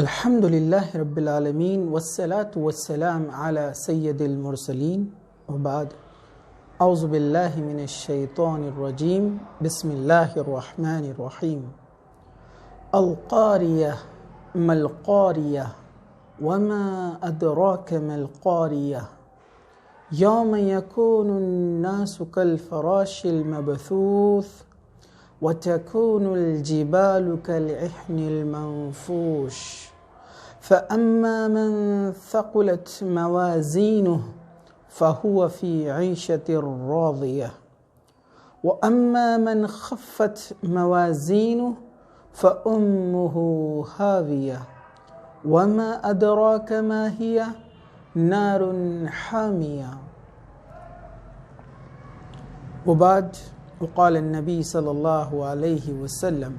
الحمد لله رب العالمين والصلاة والسلام على سيد المرسلين وبعد أعوذ بالله من الشيطان الرجيم بسم الله الرحمن الرحيم القارية ما القارية وما أدراك ما القارية يوم يكون الناس كالفراش المبثوث وتكون الجبال كالعهن المنفوش فأما من ثقلت موازينه فهو في عيشة راضية وأما من خفت موازينه فأمه هاوية وما أدراك ما هي نار حامية وبعد وقال النبي صلى الله عليه وسلم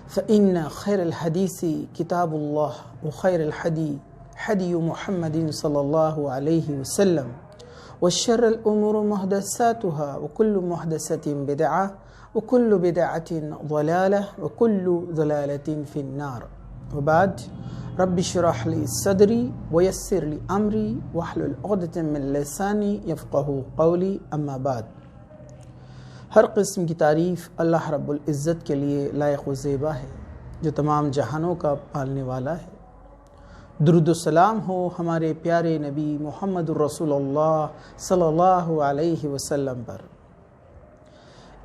فإن خير الحديث كتاب الله وخير الحدي حدي محمد صلى الله عليه وسلم والشر الأمور محدثاتها وكل محدثة بدعة وكل بدعة ضلالة وكل ضلالة في النار وبعد رب اشرح لي صدري ويسر لي أمري واحلل عقدة من لساني يفقهوا قولي أما بعد ہر قسم کی تعریف اللہ رب العزت کے لیے لائق و زیبا ہے جو تمام جہانوں کا پالنے والا ہے۔ درود و سلام ہو ہمارے پیارے نبی محمد الرسول اللہ صلی اللہ علیہ وسلم پر۔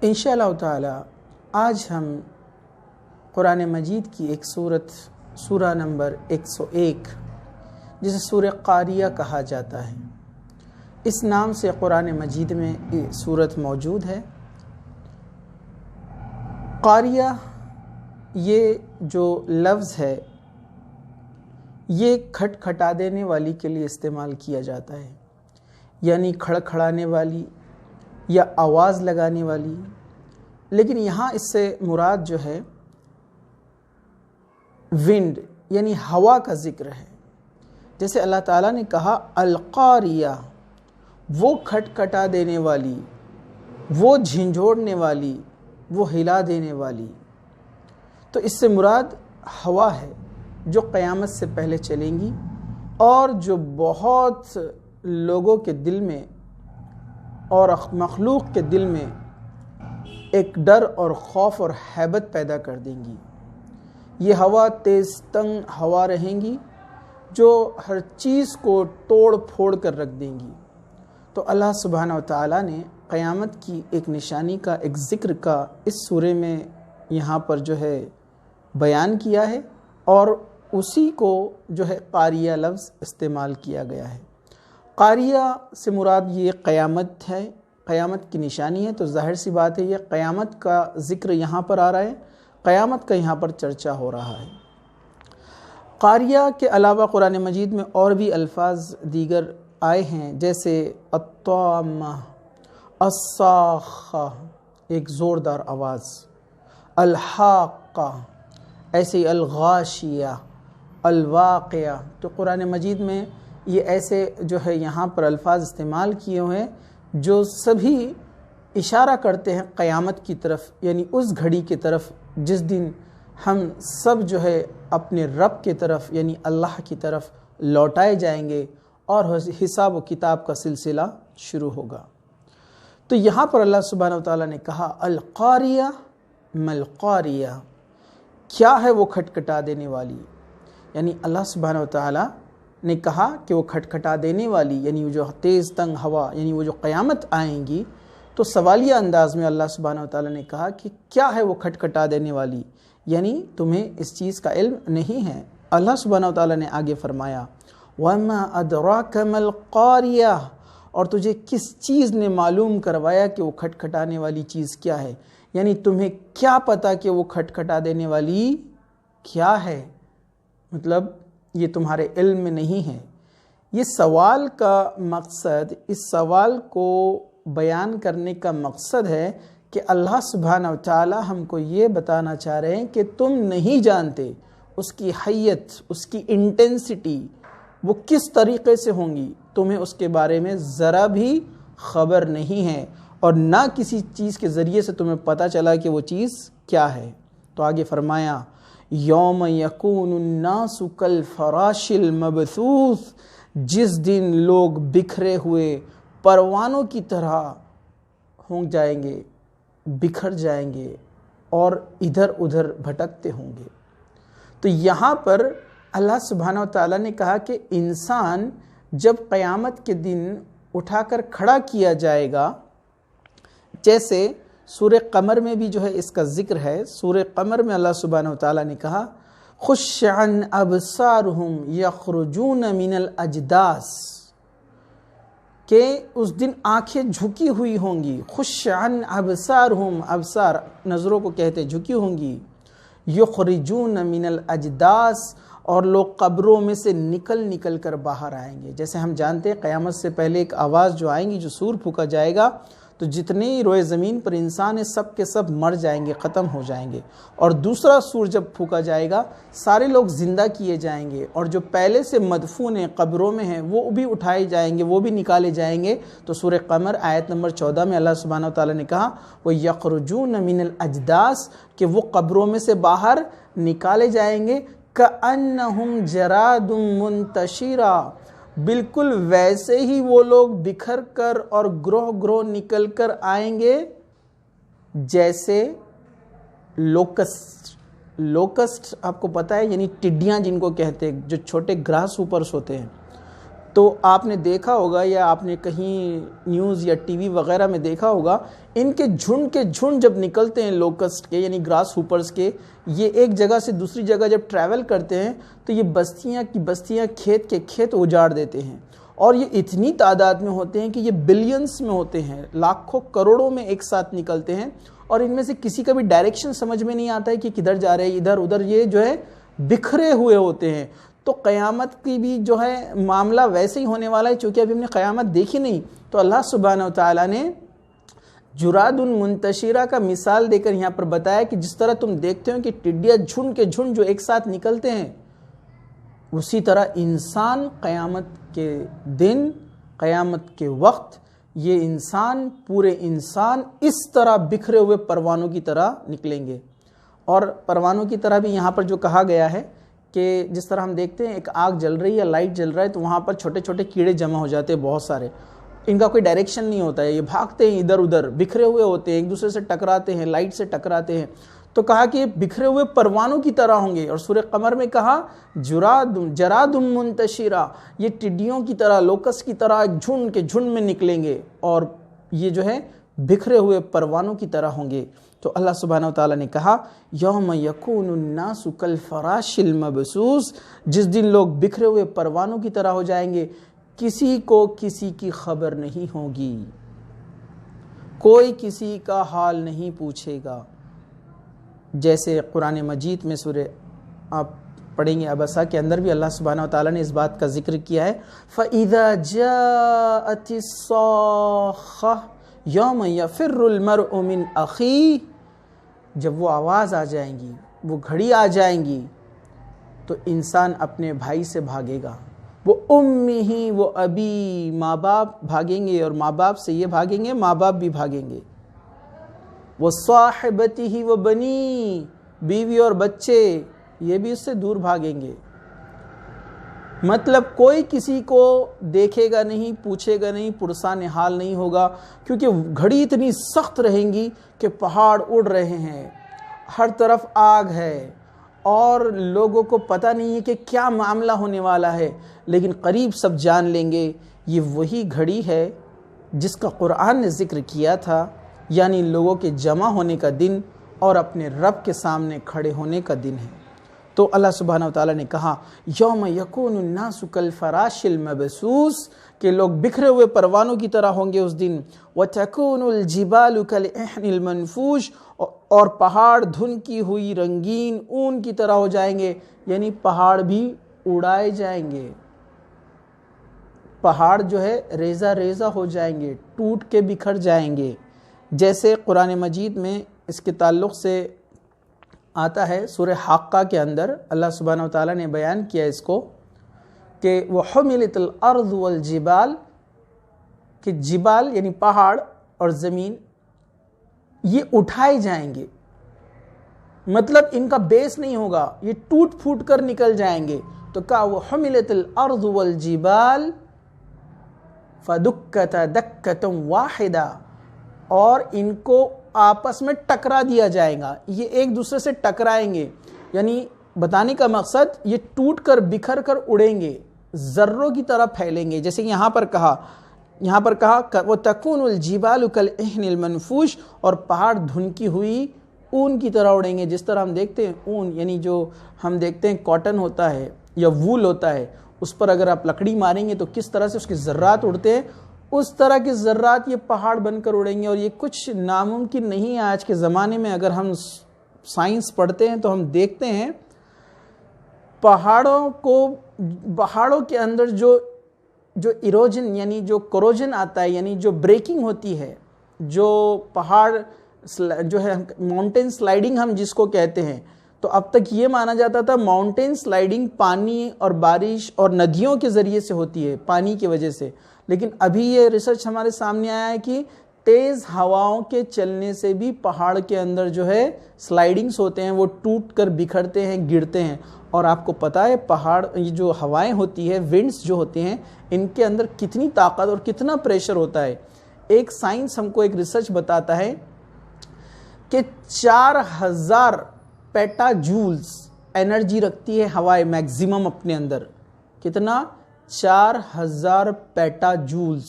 انشاءاللہ تعالی آج ہم قرآن مجید کی ایک سورہ نمبر 101 جسے سورہ قاریہ کہا جاتا ہے، اس نام سے قرآن مجید میں یہ سورت موجود ہے۔ قاریہ یہ جو لفظ ہے یہ کھٹکھٹا دینے والی کے لیے استعمال کیا جاتا ہے، یعنی کھڑکھڑانے والی یا آواز لگانے والی، لیکن یہاں اس سے مراد جو ہے ونڈ یعنی ہوا کا ذکر ہے۔ جیسے اللہ تعالیٰ نے کہا القاریہ، وہ کھٹکھٹا دینے والی، وہ جھنجھوڑنے والی، وہ ہلا دینے والی، تو اس سے مراد ہوا ہے جو قیامت سے پہلے چلیں گی اور جو بہت لوگوں کے دل میں اور مخلوق کے دل میں ایک ڈر اور خوف اور ہیبت پیدا کر دیں گی۔ یہ ہوا تیز تنگ ہوا رہیں گی جو ہر چیز کو توڑ پھوڑ کر رکھ دیں گی۔ تو اللہ سبحانہ وتعالیٰ نے قیامت کی ایک نشانی کا ایک ذکر کا اس سورے میں یہاں پر جو ہے بیان کیا ہے، اور اسی کو جو ہے قاریہ لفظ استعمال کیا گیا ہے۔ قاریہ سے مراد یہ قیامت ہے، قیامت کی نشانی ہے، تو ظاہر سی بات ہے یہ قیامت کا ذکر یہاں پر آ رہا ہے، قیامت کا یہاں پر چرچا ہو رہا ہے۔ قاریہ کے علاوہ قرآن مجید میں اور بھی الفاظ دیگر آئے ہیں، جیسے الطامہ، الصاخہ ایک زوردار آواز، الحاقہ، ایسے ہی الغاشیہ، الواقعہ۔ تو قرآن مجید میں یہ ایسے جو ہے یہاں پر الفاظ استعمال کیے ہوئے ہیں جو سبھی اشارہ کرتے ہیں قیامت کی طرف، یعنی اس گھڑی کی طرف جس دن ہم سب جو ہے اپنے رب کی طرف یعنی اللہ کی طرف لوٹائے جائیں گے اور حساب و کتاب کا سلسلہ شروع ہوگا۔ تو یہاں پر اللہ سبحانہ وتعالیٰ نے کہا القاریہ ما القاریہ، کیا ہے وہ کھٹکھٹا دینے والی، یعنی اللہ سبحانہ وتعالیٰ نے کہا کہ وہ کھٹکھٹا دینے والی یعنی جو تیز تنگ ہوا، یعنی وہ جو قیامت آئیں گی، تو سوالیہ انداز میں اللہ سبحانہ وتعالیٰ نے کہا کہ کیا ہے وہ کھٹکھٹا دینے والی، یعنی تمہیں اس چیز کا علم نہیں ہے۔ اللہ سبحانہ وتعالیٰ نے آگے فرمایا وَمَا أَدْرَاكَ مَا الْقَارِيَةُ، اور تجھے کس چیز نے معلوم کروایا کہ وہ کھٹکھٹانے والی چیز کیا ہے، یعنی تمہیں کیا پتا کہ وہ کھٹکھٹا دینے والی کیا ہے، مطلب یہ تمہارے علم میں نہیں ہے۔ یہ سوال کا مقصد، اس سوال کو بیان کرنے کا مقصد ہے کہ اللہ سبحانہ وتعالی ہم کو یہ بتانا چاہ رہے ہیں کہ تم نہیں جانتے اس کی حیت، اس کی انٹینسٹی وہ کس طریقے سے ہوں گی، تمہیں اس کے بارے میں ذرا بھی خبر نہیں ہے، اور نہ کسی چیز کے ذریعے سے تمہیں پتہ چلا کہ وہ چیز کیا ہے۔ تو آگے فرمایا یوم یکون الناس کالفراش المبثوث، جس دن لوگ بکھرے ہوئے پروانوں کی طرح ہوں جائیں گے، بکھر جائیں گے اور ادھر ادھر بھٹکتے ہوں گے۔ تو یہاں پر اللہ سبحانہ و تعالیٰ نے کہا کہ انسان جب قیامت کے دن اٹھا کر کھڑا کیا جائے گا، جیسے سورہ قمر میں بھی جو ہے اس کا ذکر ہے۔ سورہ قمر میں اللہ سبحانہ و تعالیٰ نے کہا خش عن ابصارہم یخرجون من الاجداث، کہ اس دن آنکھیں جھکی ہوئی ہوں گی۔ خش عن ابصارہم، ابصار نظروں کو کہتے، جھکی ہوں گی۔ یخرجون من الاجداث، اور لوگ قبروں میں سے نکل کر باہر آئیں گے۔ جیسے ہم جانتے ہیں قیامت سے پہلے ایک آواز جو آئیں گی، جو سور پھونکا جائے گا، تو جتنے روئے زمین پر انسان ہیں سب کے سب مر جائیں گے، ختم ہو جائیں گے۔ اور دوسرا سور جب پھونکا جائے گا سارے لوگ زندہ کیے جائیں گے، اور جو پہلے سے مدفون ہیں، قبروں میں ہیں، وہ بھی اٹھائے جائیں گے، وہ بھی نکالے جائیں گے۔ تو سورہ قمر آیت نمبر 14 میں اللہ سبحانہ وتعالیٰ نے کہا وہ یخرجون من الاجداث، کہ وہ قبروں میں سے باہر نکالے جائیں گے۔ کأنہم جراد منتشرا، بالکل ویسے ہی وہ لوگ بکھر کر اور گروہ گروہ نکل کر آئیں گے جیسے لوکسٹ آپ کو پتہ ہے، یعنی ٹڈیاں جن کو کہتے ہیں، جو چھوٹے گراس ہوپرس ہوتے ہیں۔ تو آپ نے دیکھا ہوگا یا آپ نے کہیں نیوز یا ٹی وی وغیرہ میں دیکھا ہوگا، ان کے جھنڈ جب نکلتے ہیں لوکسٹ کے یعنی گراس ہوپرز کے، یہ ایک جگہ سے دوسری جگہ جب ٹریول کرتے ہیں تو یہ بستیاں کی بستیاں، کھیت کے کھیت اجاڑ دیتے ہیں، اور یہ اتنی تعداد میں ہوتے ہیں کہ یہ بلینز میں ہوتے ہیں، لاکھوں کروڑوں میں ایک ساتھ نکلتے ہیں، اور ان میں سے کسی کا بھی ڈائریکشن سمجھ میں نہیں آتا ہے کہ کدھر جا رہے ہیں، ادھر ادھر یہ جو ہے بکھرے ہوئے ہوتے ہیں۔ تو قیامت کی بھی جو ہے معاملہ ویسے ہی ہونے والا ہے، چونکہ ابھی ہم نے قیامت دیکھی نہیں۔ تو اللہ سبحانہ و تعالیٰ نے جراد منتشرہ کا مثال دے کر یہاں پر بتایا کہ جس طرح تم دیکھتے ہو کہ ٹڈیاں جھنڈ کے جھنڈ جو ایک ساتھ نکلتے ہیں، اسی طرح انسان قیامت کے دن، قیامت کے وقت، یہ انسان، پورے انسان اس طرح بکھرے ہوئے پروانوں کی طرح نکلیں گے۔ اور پروانوں کی طرح بھی یہاں پر جو کہا گیا ہے کہ جس طرح ہم دیکھتے ہیں ایک آگ جل رہی ہے، لائٹ جل رہا ہے، تو وہاں پر چھوٹے چھوٹے کیڑے جمع ہو جاتے ہیں بہت سارے، ان کا کوئی ڈائریکشن نہیں ہوتا ہے، یہ بھاگتے ہیں ادھر ادھر، بکھرے ہوئے ہوتے ہیں، ایک دوسرے سے ٹکراتے ہیں، لائٹ سے ٹکراتے ہیں۔ تو کہا کہ یہ بکھرے ہوئے پروانوں کی طرح ہوں گے، اور سورہ قمر میں کہا جراد منتشرہ، یہ ٹڈیوں کی طرح، لوکس کی طرح ایک جھنڈ کے جھنڈ میں نکلیں گے، اور یہ جو ہے بکھرے ہوئے پروانوں کی طرح ہوں گے۔ تو اللہ سبحانہ وتعالیٰ نے کہا یوم یکون الناس کالفراش المبثوث، جس دن لوگ بکھرے ہوئے پروانوں کی طرح ہو جائیں گے، کسی کو کسی کی خبر نہیں ہوگی، کوئی کسی کا حال نہیں پوچھے گا۔ جیسے قرآن مجید میں سورہ آپ پڑھیں گے عبسہ کے اندر بھی اللہ سبحانہ وتعالیٰ نے اس بات کا ذکر کیا ہے، فَإِذَا جَاءَتِ الصَّاخَّةُ یوم یفر المرء من اخیہ، جب وہ آواز آ جائیں گی، وہ گھڑی آ جائیں گی، تو انسان اپنے بھائی سے بھاگے گا، وہ امہ وہ ابی، ماں باپ بھاگیں گے، اور ماں باپ سے یہ بھاگیں گے، ماں باپ بھی بھاگیں گے، وہ صاحبتہ وہ بنی، بیوی اور بچے یہ بھی اس سے دور بھاگیں گے۔ مطلب کوئی کسی کو دیکھے گا نہیں، پوچھے گا نہیں، پرسان حال نہیں ہوگا، کیونکہ گھڑی اتنی سخت رہیں گی کہ پہاڑ اڑ رہے ہیں، ہر طرف آگ ہے، اور لوگوں کو پتہ نہیں ہے کہ کیا معاملہ ہونے والا ہے، لیکن قریب سب جان لیں گے یہ وہی گھڑی ہے جس کا قرآن نے ذکر کیا تھا، یعنی لوگوں کے جمع ہونے کا دن اور اپنے رب کے سامنے کھڑے ہونے کا دن ہے۔ تو اللہ سبحانہ وتعالیٰ نے کہا یوم یکون الناس کالفراش المبثوث، کہ لوگ بکھرے ہوئے پروانوں کی طرح ہوں گے اس دن، وَتَكُونُ الْجِبَالُ كَالْعِهْنِ الْمَنْفُوشِ، اور پہاڑ دھنکی ہوئی رنگین اون کی طرح ہو جائیں گے، یعنی پہاڑ بھی اڑائے جائیں گے، پہاڑ جو ہے ریزہ ریزہ ہو جائیں گے، ٹوٹ کے بکھر جائیں گے۔ جیسے قرآن مجید میں اس کے تعلق سے آتا ہے سورہ حاقہ کے اندر، اللہ سبحانہ وتعالیٰ نے بیان کیا اس کو کہ وَحُمِلَتِ الْأَرْضُ وَالْجِبَالِ، کہ جبال یعنی پہاڑ اور زمین یہ اٹھائے جائیں گے، مطلب ان کا بیس نہیں ہوگا، یہ ٹوٹ پھوٹ کر نکل جائیں گے۔ تو کہا وحملت الارض والجبال فدکتا دکتا واحدہ، اور ان کو آپس میں ٹکرا دیا جائے گا، یہ ایک دوسرے سے ٹکرائیں گے، یعنی بتانے کا مقصد یہ ٹوٹ کر بکھر کر اڑیں گے، ذروں کی طرح پھیلیں گے۔ جیسے یہاں پر کہا وَتَكُونُ الْجِبَالُ كَالْعِهْنِ الْمَنْفُوشِ، اور پہاڑ دھنکی ہوئی اون کی طرح اڑیں گے۔ جس طرح ہم دیکھتے ہیں اون، یعنی جو ہم دیکھتے ہیں کاٹن ہوتا ہے یا وول ہوتا ہے، اس پر اگر آپ لکڑی ماریں گے تو کس طرح سے اس کے ذرات اڑتے ہیں، اس طرح کے ذرات یہ پہاڑ بن کر اڑیں گے۔ اور یہ کچھ ناممکن نہیں ہے آج کے زمانے میں۔ اگر ہم سائنس پڑھتے ہیں تو ہم دیکھتے ہیں پہاڑوں کے اندر جو ایروجن یعنی جو کروجن آتا ہے، یعنی جو بریکنگ ہوتی ہے، جو پہاڑ جو ہے ماؤنٹین سلائیڈنگ ہم جس کو کہتے ہیں، تو اب تک یہ مانا جاتا تھا ماؤنٹین سلائیڈنگ پانی اور بارش اور ندیوں کے ذریعے سے ہوتی ہے، پانی کی وجہ سے، لیکن ابھی یہ ریسرچ ہمارے سامنے آیا ہے کہ تیز ہواؤں کے چلنے سے بھی پہاڑ کے اندر جو ہے سلائیڈنگز ہوتے ہیں، وہ ٹوٹ کر بکھرتے ہیں، گرتے ہیں۔ اور آپ کو پتہ ہے پہاڑ یہ جو ہوائیں ہوتی ہے، ونڈز جو ہوتے ہیں، ان کے اندر کتنی طاقت اور کتنا پریشر ہوتا ہے۔ ایک سائنس ہم کو ایک ریسرچ بتاتا ہے کہ 4000 پیٹا جولز انرجی رکھتی ہے ہوائیں میکزیمم اپنے اندر۔ کتنا؟ 4000 پیٹا جولز۔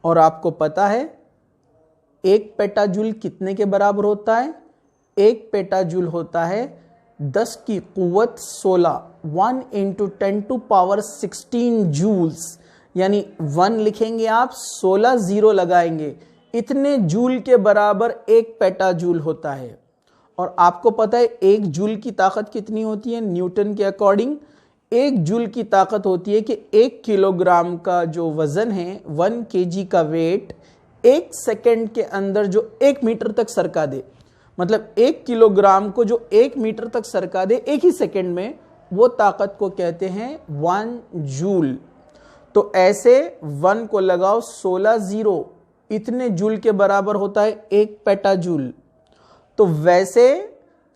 اور آپ کو پتہ ہے ایک پیٹا جول کتنے کے برابر ہوتا ہے؟ ایک پیٹا جول ہوتا ہے 10 کی قوت 16، 1 × 10⁻16 جولز، یعنی 1 لکھیں گے آپ، 16 زیرو لگائیں گے، اتنے جول کے برابر ایک پیٹا جول ہوتا ہے۔ اور آپ کو پتہ ہے ایک جول کی طاقت کتنی ہوتی ہے؟ نیوٹن کے اکارڈنگ ایک جول کی طاقت ہوتی ہے کہ 1 کلو گرام کا جو وزن ہے، 1 kg کا ویٹ، 1 سیکنڈ کے اندر جو 1 میٹر تک سرکا دے، مطلب 1 کلو گرام کو جو 1 میٹر تک سرکا دے ایک ہی سیکنڈ میں، وہ طاقت کو کہتے ہیں 1 جول۔ تو ایسے 1 کو لگاؤ 16 زیرو، اتنے جول کے برابر ہوتا ہے ایک پیٹا جول۔ تو ویسے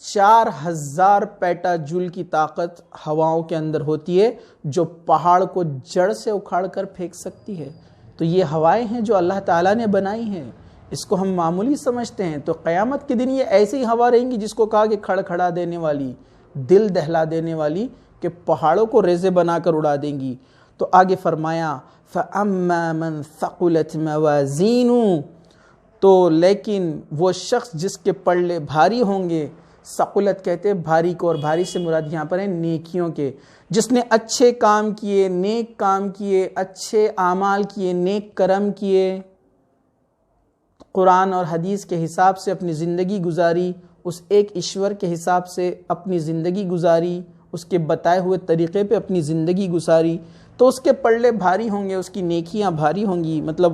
4000 پیٹا جول کی طاقت ہواؤں کے اندر ہوتی ہے جو پہاڑ کو جڑ سے اکھاڑ کر پھینک سکتی ہے۔ تو یہ ہوائیں ہیں جو اللہ تعالیٰ نے بنائی ہیں، اس کو ہم معمولی سمجھتے ہیں، تو قیامت کے دن یہ ایسی ہی ہوا رہیں گی جس کو کہا کہ کھڑکھڑا دینے والی، دل دہلا دینے والی، کہ پہاڑوں کو ریزے بنا کر اڑا دیں گی۔ تو آگے فرمایا فَأَمَّا مَنْ ثَقُلَتْ مَوَازِينُهُ، تو لیکن وہ شخص جس کے پلڑے بھاری ہوں گے، ثقلت کہتے ہیں بھاری کو، اور بھاری سے مراد یہاں پر ہے نیکیوں کے، جس نے اچھے کام کیے، نیک کام کیے، اچھے اعمال کیے، نیک کرم کیے، قرآن اور حدیث کے حساب سے اپنی زندگی گزاری، اس ایک ایشور کے حساب سے اپنی زندگی گزاری، اس کے بتائے ہوئے طریقے پہ اپنی زندگی گزاری، تو اس کے پلڑے بھاری ہوں گے، اس کی نیکیاں بھاری ہوں گی۔ مطلب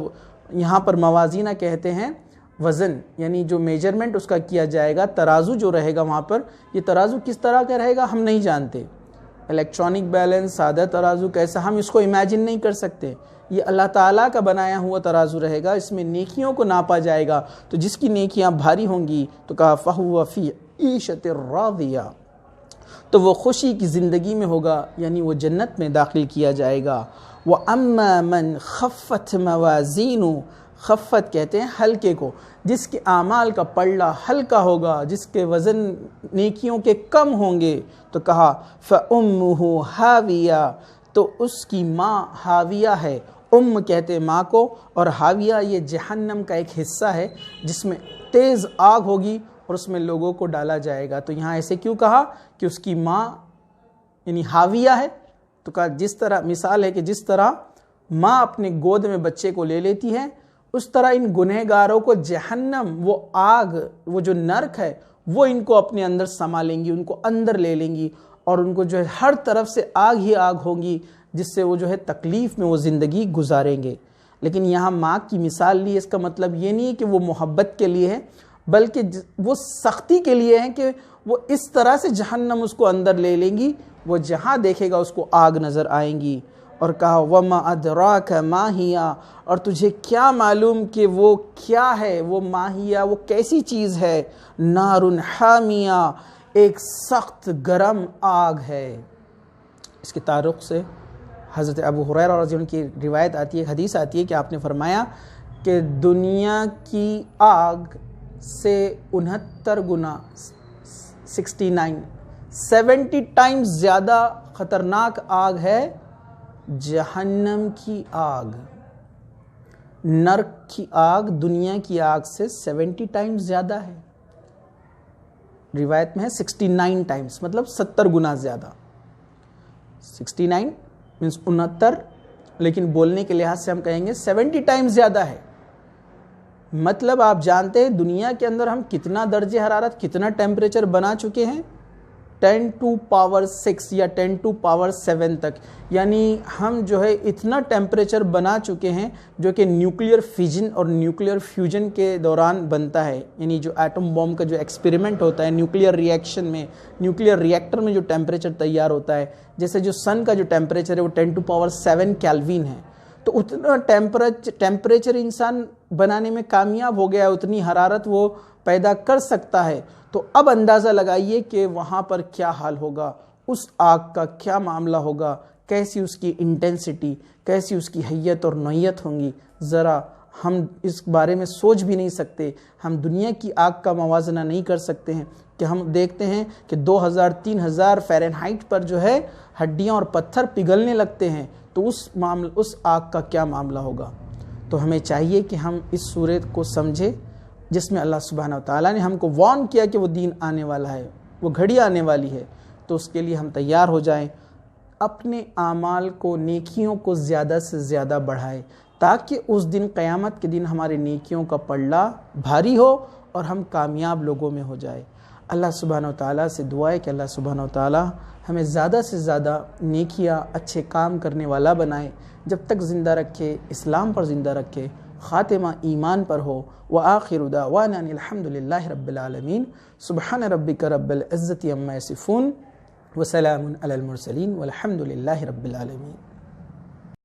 یہاں پر موازینہ کہتے ہیں وزن، یعنی جو میجرمنٹ اس کا کیا جائے گا، ترازو جو رہے گا وہاں پر، یہ ترازو کس طرح کا رہے گا ہم نہیں جانتے، الیکٹرانک بیلنس، سادہ ترازو کیسا، ہم اس کو امیجن نہیں کر سکتے۔ یہ اللہ تعالیٰ کا بنایا ہوا ترازو رہے گا، اس میں نیکیوں کو ناپا جائے گا۔ تو جس کی نیکیاں بھاری ہوں گی تو کہا فَهُوَ فِي عِيشَةٍ رَاضِيَةٍ، تو وہ خوشی کی زندگی میں ہوگا، یعنی وہ جنت میں داخل کیا جائے گا۔ وَأَمَّا مَنْ خَفَّتْ مَوَازِينُهُ، خفت کہتے ہیں ہلکے کو، جس کے اعمال کا پلڑا ہلکا ہوگا، جس کے وزن نیکیوں کے کم ہوں گے، تو کہا فَأُمُّهُ حَاوِيَةٌ، تو اس کی ماں حاویہ ہے۔ کہتے ہیں ماں کو، اور حاویہ یہ جہنم کا ایک حصہ ہے جس میں تیز آگ ہوگی اور اس میں لوگوں کو ڈالا جائے گا۔ تو یہاں ایسے کیوں کہا کہ اس کی ماں یعنی حاویہ ہے؟ تو کہا جس طرح مثال ہے کہ جس طرح ماں اپنے گود میں بچے کو لے لیتی ہے، اس طرح ان گنہگاروں کو جہنم، وہ آگ، وہ جو نرک ہے، وہ ان کو اپنے اندر سما لیں گی، ان کو اندر لے لیں گی، اور ان کو جو ہے ہر طرف سے آگ ہی آگ ہوگی، جس سے وہ جو ہے تکلیف میں وہ زندگی گزاریں گے۔ لیکن یہاں ماں کی مثال لی، اس کا مطلب یہ نہیں ہے کہ وہ محبت کے لیے ہے، بلکہ وہ سختی کے لیے ہے کہ وہ اس طرح سے جہنم اس کو اندر لے لیں گی، وہ جہاں دیکھے گا اس کو آگ نظر آئیں گی۔ اور کہا وما ادراک ما ہی، اور تجھے کیا معلوم کہ وہ کیا ہے، وہ ماہیہ وہ کیسی چیز ہے، نار حامیہ ایک سخت گرم آگ ہے۔ اس کے تعلق سے حضرت ابو ہریرہ رضی اللہ عنہ کی روایت آتی ہے، حدیث آتی ہے کہ آپ نے فرمایا کہ دنیا کی آگ سے 69 گنا 70 ٹائمز زیادہ خطرناک آگ ہے جہنم کی آگ۔ نرک کی آگ دنیا کی آگ سے 70 ٹائمز زیادہ ہے، روایت میں ہے 69 ٹائمز، مطلب 70 گنا زیادہ۔ 69 مینس 69، لیکن بولنے کے لحاظ سے ہم کہیں گے 70 ٹائمز زیادہ ہے۔ مطلب آپ جانتے ہیں دنیا کے اندر ہم کتنا درجہ حرارت، کتنا ٹیمپریچر بنا چکے ہیں، 10 ٹو پاور 6 یا 10 ٹو پاور 7 تک، یعنی ہم جو ہے اتنا ٹیمپریچر بنا چکے ہیں جو کہ نیوکلیئر فیجن اور نیوکلیئر فیوجن کے دوران بنتا ہے، یعنی جو ایٹم بم کا جو ایکسپیریمنٹ ہوتا ہے نیوکلیئر ری ایکشن میں، نیوکلیئر ری ایکٹر میں جو ٹیمپریچر تیار ہوتا ہے، جیسے جو سن کا جو ٹیمپریچر ہے وہ 10 ٹو پاور 7 کیلوین ہے، تو اتنا ٹیمپریچر انسان بنانے میں کامیاب ہو گیا ہے، اتنی حرارت وہ پیدا کر سکتا ہے۔ تو اب اندازہ لگائیے کہ وہاں پر کیا حال ہوگا، اس آگ کا کیا معاملہ ہوگا، کیسی اس کی انٹینسٹی، کیسی اس کی حیت اور نوعیت ہوں گی، ذرا ہم اس بارے میں سوچ بھی نہیں سکتے۔ ہم دنیا کی آگ کا موازنہ نہیں کر سکتے ہیں کہ ہم دیکھتے ہیں کہ 2000-3000 فارنہائٹ پر جو ہے ہڈیاں اور پتھر پگھلنے لگتے ہیں، تو اس آگ کا کیا معاملہ ہوگا۔ تو ہمیں چاہیے کہ ہم اس صورت کو سمجھیں جس میں اللہ سبحانہ وتعالیٰ نے ہم کو وارن کیا کہ وہ دین آنے والا ہے، وہ گھڑی آنے والی ہے، تو اس کے لیے ہم تیار ہو جائیں، اپنے اعمال کو، نیکیوں کو زیادہ سے زیادہ بڑھائیں، تاکہ اس دن قیامت کے دن ہمارے نیکیوں کا پلڑا بھاری ہو اور ہم کامیاب لوگوں میں ہو جائے۔ اللہ سبحانہ وتعالیٰ سے دعا ہے کہ اللہ سبحانہ وتعالیٰ ہمیں زیادہ سے زیادہ نیکیاں، اچھے کام کرنے والا بنائے، جب تک زندہ رکھے، اسلام پر زندہ رکھے، خاتمہ ایمان پر ہو۔ وآخر دعوانا ان الحمد للہ رب العالمین۔ سبحان ربک رب العزت عما یصفون وسلام علی المرسلین والحمد للہ رب العالمین۔